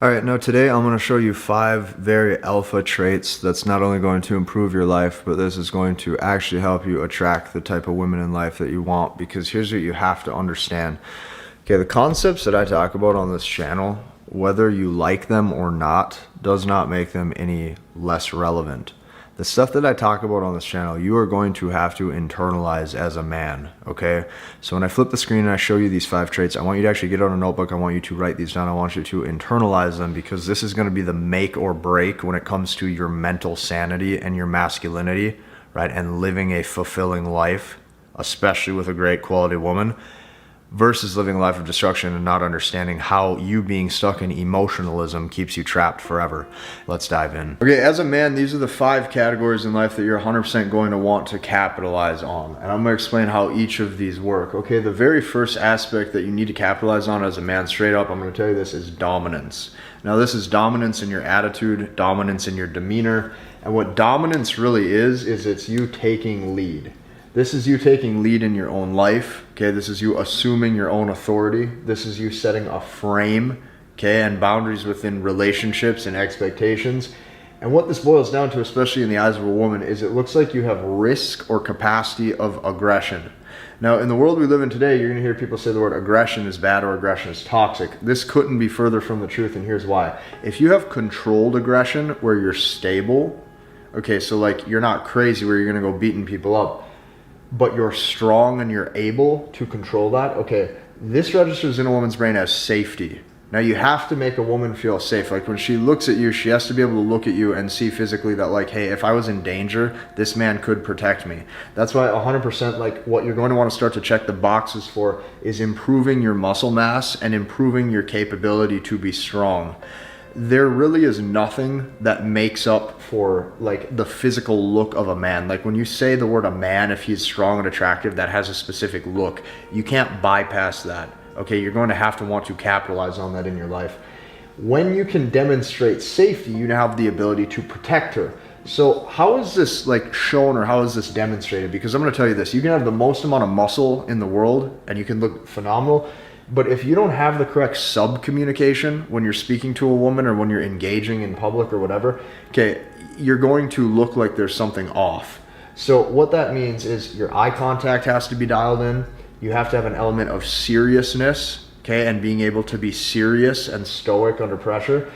All right, now today I'm going to show you 5 very alpha traits that's not only going to improve your life, but this is going to actually help you attract the type of women in life that you want, because here's what you have to understand. Okay, the concepts that I talk about on this channel, whether you like them or not, does not make them any less relevant. The stuff that I talk about on this channel, you are going to have to internalize as a man, okay? So when I flip the screen and I show you these 5 traits, I want you to actually get out a notebook. I want you to write these down. I want you to internalize them, because this is going to be the make or break when it comes to your mental sanity and your masculinity, right? And living a fulfilling life, especially with a great quality woman, versus living a life of destruction and not understanding how you being stuck in emotionalism keeps you trapped forever. Let's dive in. Okay, as a man, these are the 5 categories in life that you're 100% going to want to capitalize on. And I'm going to explain how each of these work. Okay, the very first aspect that you need to capitalize on as a man, straight up, I'm going to tell you this, is dominance. Now, this is dominance in your attitude, dominance in your demeanor. And what dominance really is it's you taking lead. This is you taking lead in your own life, okay? This is you assuming your own authority. This is you setting a frame, okay, and boundaries within relationships and expectations. And what this boils down to, especially in the eyes of a woman, is it looks like you have risk or capacity of aggression. Now, in the world we live in today, you're going to hear people say the word aggression is bad or aggression is toxic. This couldn't be further from the truth, and here's why. If you have controlled aggression where you're stable, okay, so like you're not crazy where you're going to go beating people up, but you're strong and you're able to control that, okay, this registers in a woman's brain as safety. Now, you have to make a woman feel safe. Like when she looks at you, she has to be able to look at you and see physically that, like, hey, if I was in danger, this man could protect me. That's why 100%, like, what you're going to want to start to check the boxes for is improving your muscle mass and improving your capability to be strong. There really is nothing that makes up for like the physical look of a man. Like when you say the word a man, if he's strong and attractive, that has a specific look. You can't bypass that. Okay, you're going to have to want to capitalize on that in your life. When you can demonstrate safety, you now have the ability to protect her. So how is this like shown, or how is this demonstrated? Because I'm going to tell you this, you can have the most amount of muscle in the world and you can look phenomenal, but if you don't have the correct sub-communication when you're speaking to a woman or when you're engaging in public or whatever, okay, you're going to look like there's something off. So what that means is your eye contact has to be dialed in. You have to have an element of seriousness, okay, and being able to be serious and stoic under pressure.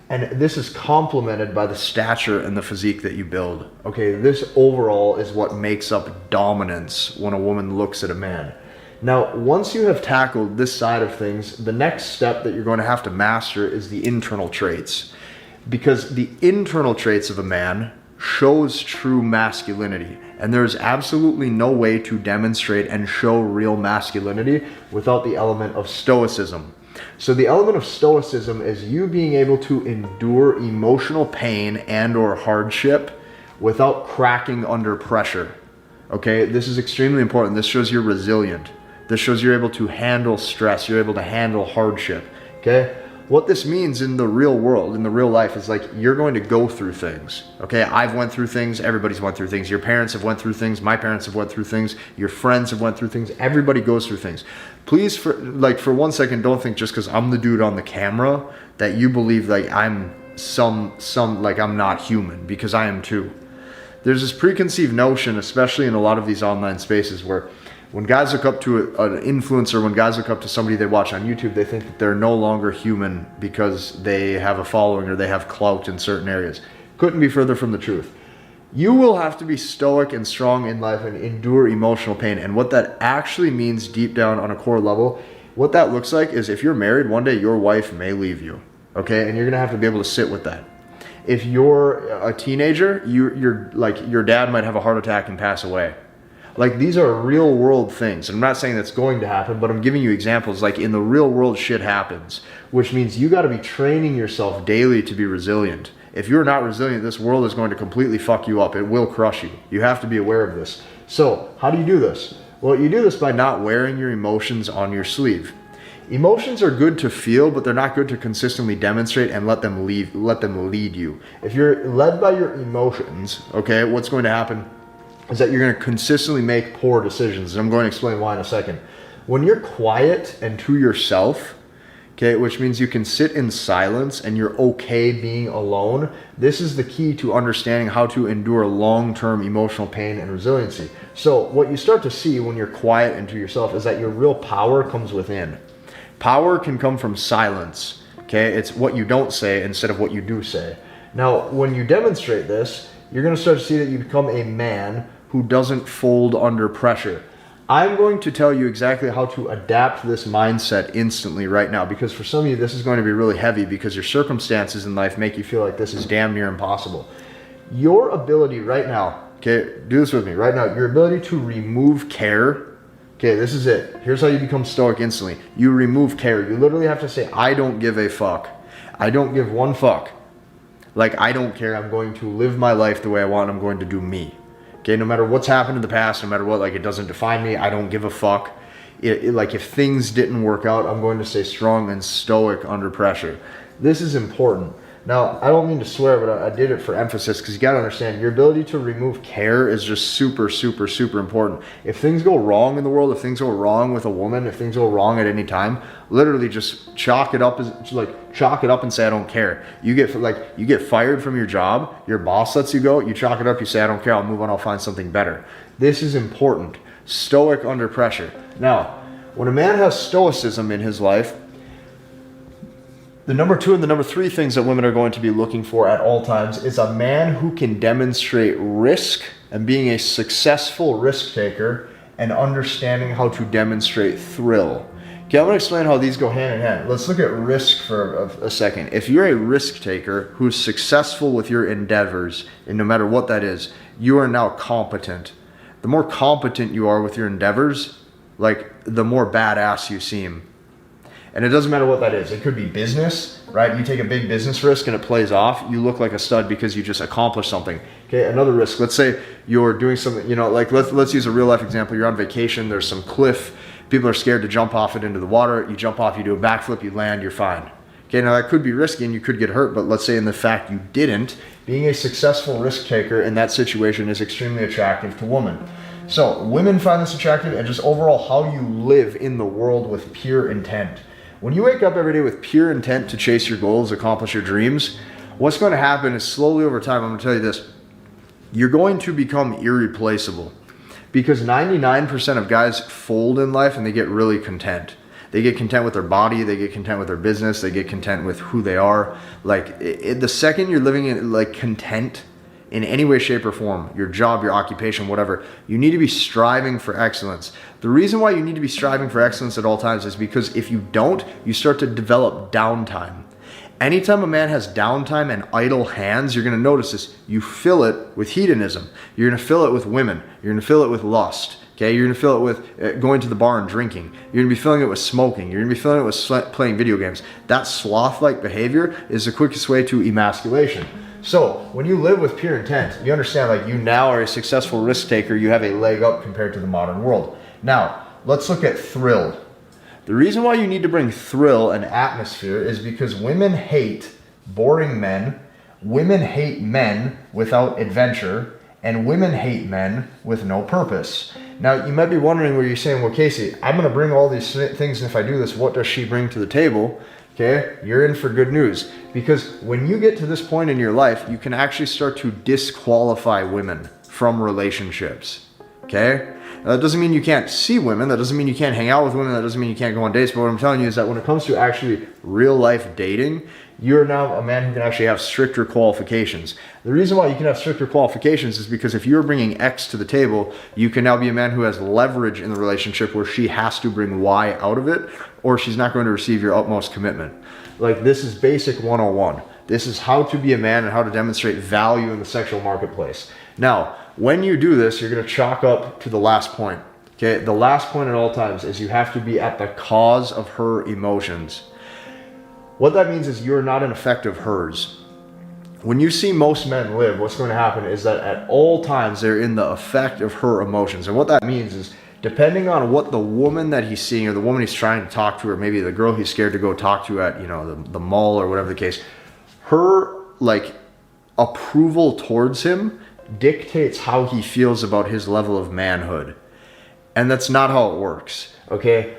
And this is complemented by the stature and the physique that you build. Okay, this overall is what makes up dominance when a woman looks at a man. Now, once you have tackled this side of things, the next step that you're going to have to master is the internal traits. Because the internal traits of a man shows true masculinity. And there is absolutely no way to demonstrate and show real masculinity without the element of stoicism. So the element of stoicism is you being able to endure emotional pain and or hardship without cracking under pressure. Okay, this is extremely important. This shows you're resilient. This shows you're able to handle stress. You're able to handle hardship, okay? What this means in the real world, in the real life, is like you're going to go through things, okay? I've went through things. Everybody's went through things. Your parents have went through things. My parents have went through things. Your friends have went through things. Everybody goes through things. Please, for 1 second, don't think just because I'm the dude on the camera that you believe like I'm like I'm not human, because I am too. There's this preconceived notion, especially in a lot of these online spaces, where when guys look up to an influencer, when guys look up to somebody they watch on YouTube, they think that they're no longer human because they have a following or they have clout in certain areas. Couldn't be further from the truth. You will have to be stoic and strong in life and endure emotional pain. And what that actually means deep down on a core level, what that looks like is if you're married, one day your wife may leave you, okay? And you're gonna have to be able to sit with that. If you're a teenager, you're like your dad might have a heart attack and pass away. Like, these are real world things. I'm not saying that's going to happen, but I'm giving you examples. Like, in the real world, shit happens, which means you got to be training yourself daily to be resilient. If you're not resilient, this world is going to completely fuck you up. It will crush you. You have to be aware of this. So how do you do this? Well, you do this by not wearing your emotions on your sleeve. Emotions are good to feel, but they're not good to consistently demonstrate and let them lead you. If you're led by your emotions, okay, what's going to happen is that you're going to consistently make poor decisions. And I'm going to explain why in a second. When you're quiet and to yourself, Okay, which means you can sit in silence and you're okay being alone. This is the key to understanding how to endure long-term emotional pain and resiliency. So what you start to see when you're quiet into yourself is that your real power comes within. Power can come from silence. Okay, it's what you don't say instead of what you do say. Now, when you demonstrate this, you're going to start to see that you become a man who doesn't fold under pressure. I'm going to tell you exactly how to adapt this mindset instantly right now, because for some of you, this is going to be really heavy because your circumstances in life make you feel like this is damn near impossible. Your ability right now, okay, do this with me right now, your ability to remove care, okay, this is it. Here's how you become stoic instantly. You remove care. You literally have to say, I don't give a fuck. I don't give one fuck. Like, I don't care. I'm going to live my life the way I want. I'm going to do me. Okay, no matter what's happened in the past, no matter what, like, it doesn't define me. I don't give a fuck. Like, if things didn't work out, I'm going to stay strong and stoic under pressure. This is important. Now, I don't mean to swear, but I did it for emphasis, because you got to understand, your ability to remove care is just super, super, super important. If things go wrong in the world, if things go wrong with a woman, if things go wrong at any time, literally just chalk it up and say, I don't care. You get fired from your job, your boss lets you go, you chalk it up, you say, I don't care, I'll move on, I'll find something better. This is important. Stoic under pressure. Now, when a man has stoicism in his life, the number 2 and the number 3 things that women are going to be looking for at all times is a man who can demonstrate risk and being a successful risk taker and understanding how to demonstrate thrill. Okay, I'm going to explain how these go hand in hand. Let's look at risk for a second. If you're a risk taker who's successful with your endeavors, and no matter what that is, you are now competent. The more competent you are with your endeavors, like, the more badass you seem. And it doesn't matter what that is. It could be business, right? You take a big business risk and it plays off. You look like a stud because you just accomplished something. Okay, another risk. Let's say you're doing something, like let's use a real life example. You're on vacation, there's some cliff. People are scared to jump off it into the water. You jump off, you do a backflip, you land, you're fine. Okay, now that could be risky and you could get hurt, but let's say in the fact you didn't, being a successful risk taker in that situation is extremely attractive to women. So women find this attractive, and just overall how you live in the world with pure intent. When you wake up every day with pure intent to chase your goals, accomplish your dreams, what's going to happen is slowly over time, I'm going to tell you this, you're going to become irreplaceable, because 99% of guys fold in life and they get really content. They get content with their body, they get content with their business, they get content with who they are. Like, the second you're living in like content in any way, shape, or form, your job, your occupation, whatever, you need to be striving for excellence. The reason why you need to be striving for excellence at all times is because if you don't, you start to develop downtime. Anytime a man has downtime and idle hands, you're going to notice this. You fill it with hedonism. You're going to fill it with women. You're going to fill it with lust. Okay, you're going to fill it with going to the bar and drinking. You're going to be filling it with smoking. You're going to be filling it with playing video games. That sloth-like behavior is the quickest way to emasculation. So when you live with pure intent, you understand, like, you now are a successful risk taker. You have a leg up compared to the modern world. Now, let's look at thrill. The reason why you need to bring thrill and atmosphere is because women hate boring men, women hate men without adventure, and women hate men with no purpose. Now, you might be wondering where you're saying, well, Casey, I'm going to bring all these things, and if I do this, what does she bring to the table? Okay, you're in for good news, because when you get to this point in your life, you can actually start to disqualify women from relationships. Okay, now, that doesn't mean you can't see women, that doesn't mean you can't hang out with women, that doesn't mean you can't go on dates, but what I'm telling you is that when it comes to actually real life dating, you're now a man who can actually have stricter qualifications. The reason why you can have stricter qualifications is because if you're bringing X to the table, you can now be a man who has leverage in the relationship where she has to bring Y out of it, or she's not going to receive your utmost commitment. Like, this is basic 101. This is how to be a man and how to demonstrate value in the sexual marketplace. Now, when you do this, you're going to chalk up to the last point. Okay, the last point at all times is you have to be at the cause of her emotions. What that means is you're not an effect of hers. When you see most men live, what's going to happen is that at all times they're in the effect of her emotions. And what that means is, depending on what the woman that he's seeing or the woman he's trying to talk to, or maybe the girl he's scared to go talk to at, the mall or whatever the case, her like approval towards him dictates how he feels about his level of manhood. And that's not how it works. Okay?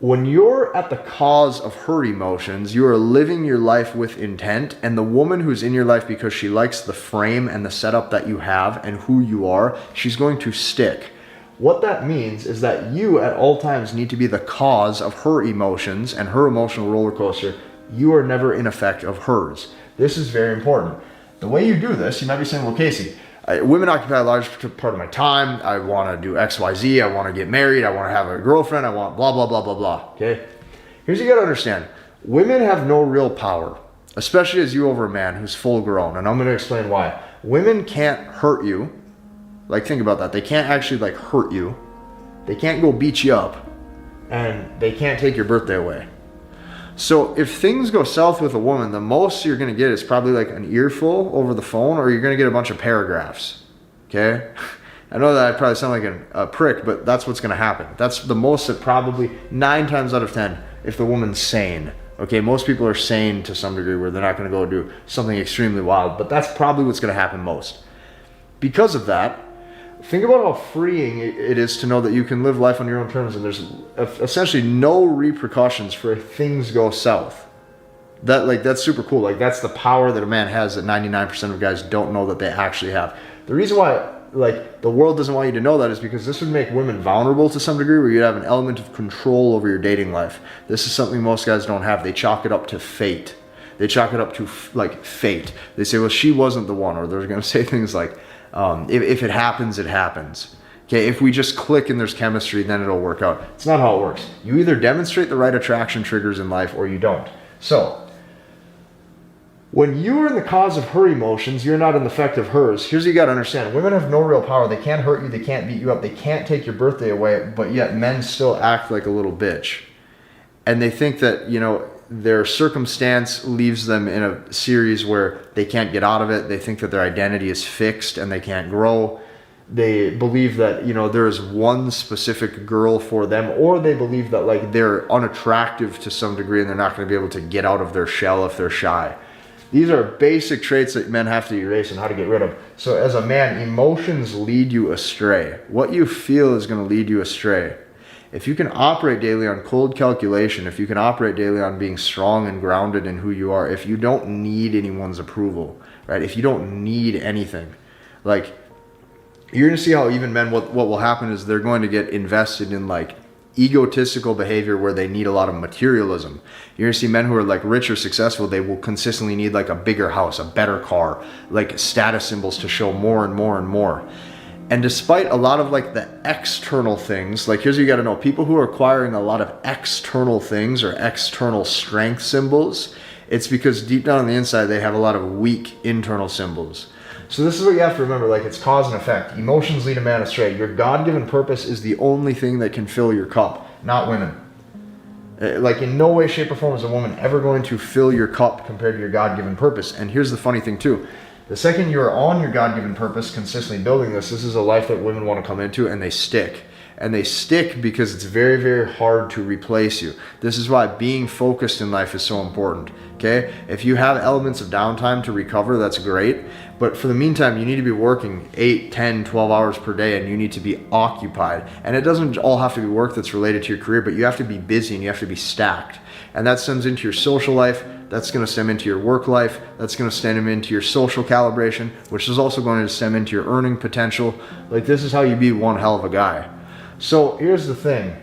When you're at the cause of her emotions, you are living your life with intent, and the woman who's in your life because she likes the frame and the setup that you have and who you are, she's going to stick. What that means is that you at all times need to be the cause of her emotions and her emotional roller coaster. You are never in effect of hers. This is very important. The way you do this, you might be saying, well, Casey, women occupy a large part of my time. I want to do X, Y, Z. I want to get married. I want to have a girlfriend. I want blah, blah, blah, blah, blah. Okay? Here's what you got to understand. Women have no real power, especially as you over a man who's full grown. And I'm going to explain why. Women can't hurt you. Like, think about that. They can't actually, like, hurt you. They can't go beat you up. And they can't take your birthday away. So if things go south with a woman, the most you're going to get is probably like an earful over the phone, or you're going to get a bunch of paragraphs. Okay? I know that I probably sound like a prick, but that's what's going to happen. That's the most that probably 9 times out of 10, if the woman's sane. Okay, most people are sane to some degree where they're not going to go do something extremely wild, but that's probably what's going to happen most. Because of that, think about how freeing it is to know that you can live life on your own terms and there's essentially no repercussions for if things go south. That's super cool. Like, that's the power that a man has that 99% of guys don't know that they actually have. The reason why, like, the world doesn't want you to know that is because this would make women vulnerable to some degree, where you'd have an element of control over your dating life. This is something most guys don't have. They chalk it up to fate. They chalk it up to like fate. They say, well, she wasn't the one, or they're going to say things like, if it happens, it happens. Okay, if we just click and there's chemistry, then it'll work out. It's not how it works. You either demonstrate the right attraction triggers in life or you don't. So, when you are in the cause of her emotions, you're not in the effect of hers. Here's what you got to understand. Women have no real power. They can't hurt you. They can't beat you up. They can't take your birthday away, but yet men still act like a little bitch. And they think that, you know, their circumstance leaves them in a series where they can't get out of it. They think that their identity is fixed and they can't grow. They believe that, you know, there is one specific girl for them, or they believe that, like, they're unattractive to some degree and they're not going to be able to get out of their shell if they're shy. These are basic traits that men have to erase and how to get rid of. So as a man, emotions lead you astray. What you feel is going to lead you astray. If you can operate daily on cold calculation, if you can operate daily on being strong and grounded in who you are, if you don't need anyone's approval, right? If you don't need anything, like, you're going to see how even men, what will happen is they're going to get invested in, like, egotistical behavior where they need a lot of materialism. You're going to see men who are, like, rich or successful, they will consistently need, like, a bigger house, a better car, like status symbols to show more and more and more. And despite a lot of, like, the external things, like, here's what you got to know. People who are acquiring a lot of external things or external strength symbols, it's because deep down on the inside, they have a lot of weak internal symbols. So this is what you have to remember, like, it's cause and effect. Emotions lead a man astray. Your God-given purpose is the only thing that can fill your cup, not women. Like, in no way, shape, or form is a woman ever going to fill your cup compared to your God-given purpose. And here's the funny thing, too. The second you're on your God-given purpose, consistently building this is a life that women want to come into, and they stick. And they stick because it's very, very hard to replace you. This is why being focused in life is so important, okay? If you have elements of downtime to recover, that's great. But for the meantime, you need to be working 8, 10, 12 hours per day, and you need to be occupied. And it doesn't all have to be work that's related to your career, but you have to be busy and you have to be stacked. And that stems into your social life. That's going to stem into your work life. That's going to stem into your social calibration, which is also going to stem into your earning potential. Like, this is how you be one hell of a guy. So here's the thing.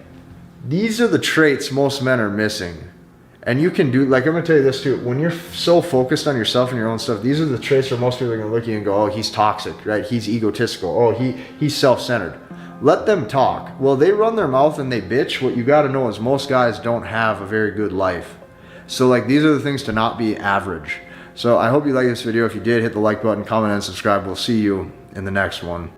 These are the traits most men are missing. And you can do, like, I'm going to tell you this too. When you're so focused on yourself and your own stuff, these are the traits where most people are going to look at you and go, oh, he's toxic, right? He's egotistical. Oh, he's self-centered. Let them talk. Well, they run their mouth and they bitch. What you got to know is most guys don't have a very good life. So, like, these are the things to not be average. So I hope you like this video. If you did, hit the like button, comment, and subscribe. We'll see you in the next one.